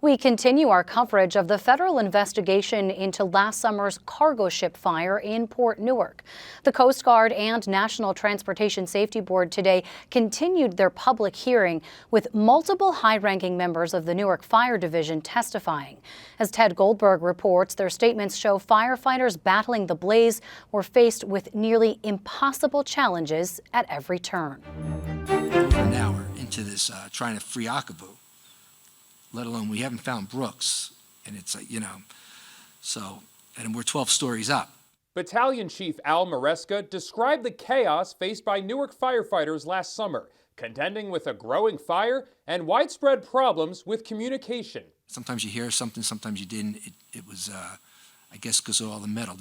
We continue our coverage of the federal investigation into last summer's cargo ship fire in Port Newark. The Coast Guard and National Transportation Safety Board today continued their public hearing with multiple high-ranking members of the Newark Fire Division testifying. As Ted Goldberg reports, their statements show firefighters battling the blaze were faced with nearly impossible challenges at every turn. Over an hour into this trying to free Akabou, let alone we haven't found Brooks, and it's like, so, and we're 12 stories up. Battalion Chief Al Maresca described the chaos faced by Newark firefighters last summer, contending with a growing fire and widespread problems with communication. Sometimes you hear something, sometimes you didn't. It was, I guess, because of all the metal.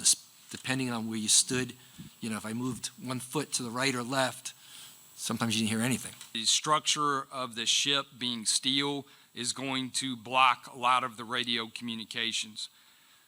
Depending on where you stood, if I moved 1 foot to the right or left, sometimes you didn't hear anything. The structure of the ship being steel is going to block a lot of the radio communications.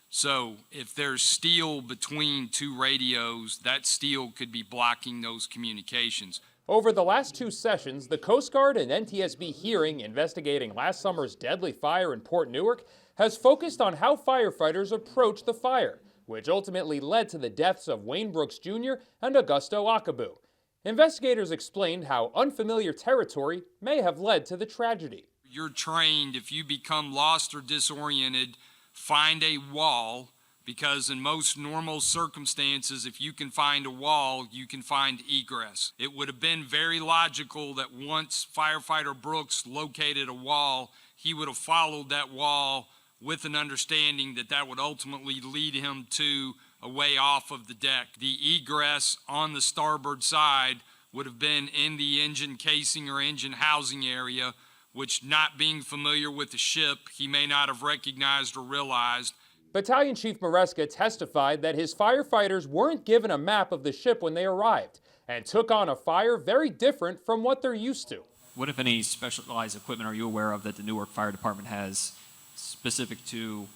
So if there's steel between two radios, that steel could be blocking those communications. Over the last 2 sessions, the Coast Guard and NTSB hearing investigating last summer's deadly fire in Port Newark has focused on how firefighters approached the fire, which ultimately led to the deaths of Wayne Brooks Jr. and Augusto Akabou. Investigators explained how unfamiliar territory may have led to the tragedy. You're trained, if you become lost or disoriented, find a wall, because in most normal circumstances, if you can find a wall, you can find egress. It would have been very logical that once firefighter Brooks located a wall, he would have followed that wall with an understanding that that would ultimately lead him to a way off of the deck. The egress on the starboard side would have been in the engine casing or engine housing area, which, not being familiar with the ship, he may not have recognized or realized. Battalion Chief Maresca testified that his firefighters weren't given a map of the ship when they arrived and took on a fire very different from what they're used to. What, if any, specialized equipment are you aware of that the Newark Fire Department has specific to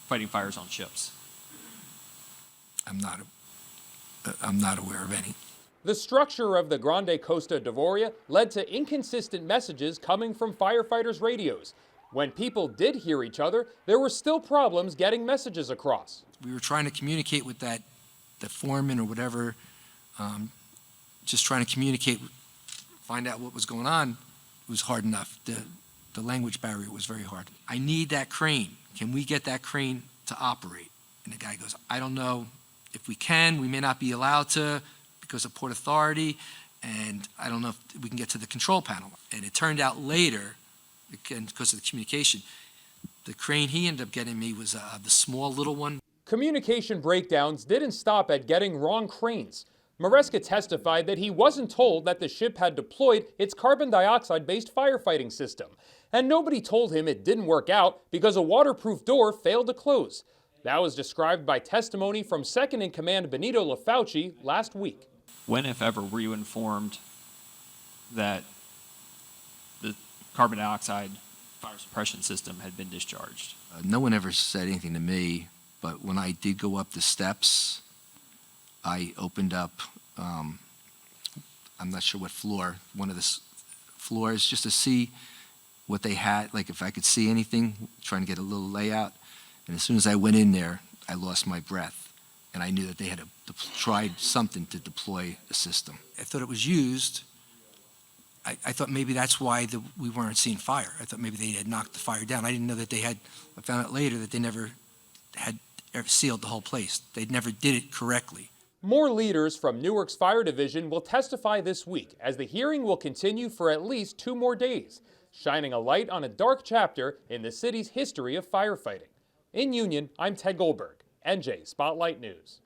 fighting fires on ships? I'm not aware of any. The structure of the Grande Costa d'Avoria led to inconsistent messages coming from firefighters' radios. When people did hear each other, there were still problems getting messages across. We were trying to communicate with the foreman or whatever, just trying to communicate, find out what was going on. It was hard enough. The language barrier was very hard. I need that crane. Can we get that crane to operate? And the guy goes, I don't know if we can. We may not be allowed to because of Port Authority, and I don't know if we can get to the control panel. And it turned out later, again, because of the communication, the crane he ended up getting me was the small little one. Communication breakdowns didn't stop at getting wrong cranes. Maresca testified that he wasn't told that the ship had deployed its carbon dioxide-based firefighting system, and nobody told him it didn't work out because a waterproof door failed to close. That was described by testimony from Second-in-Command Benito LaFauci last week. When, if ever, were you informed that the carbon dioxide fire suppression system had been discharged? No one ever said anything to me, but when I did go up the steps, I opened up, I'm not sure what floor, one of the floors, just to see what they had, like if I could see anything, trying to get a little layout. And as soon as I went in there, I lost my breath. And I knew that they had tried something to deploy a system. I thought it was used. I thought maybe that's why we weren't seeing fire. I thought maybe they had knocked the fire down. I didn't know that they had, I found out later that they never had ever sealed the whole place. They never did it correctly. More leaders from Newark's Fire Division will testify this week, as the hearing will continue for at least 2 more days, shining a light on a dark chapter in the city's history of firefighting. In Union, I'm Ted Goldberg, NJ Spotlight News.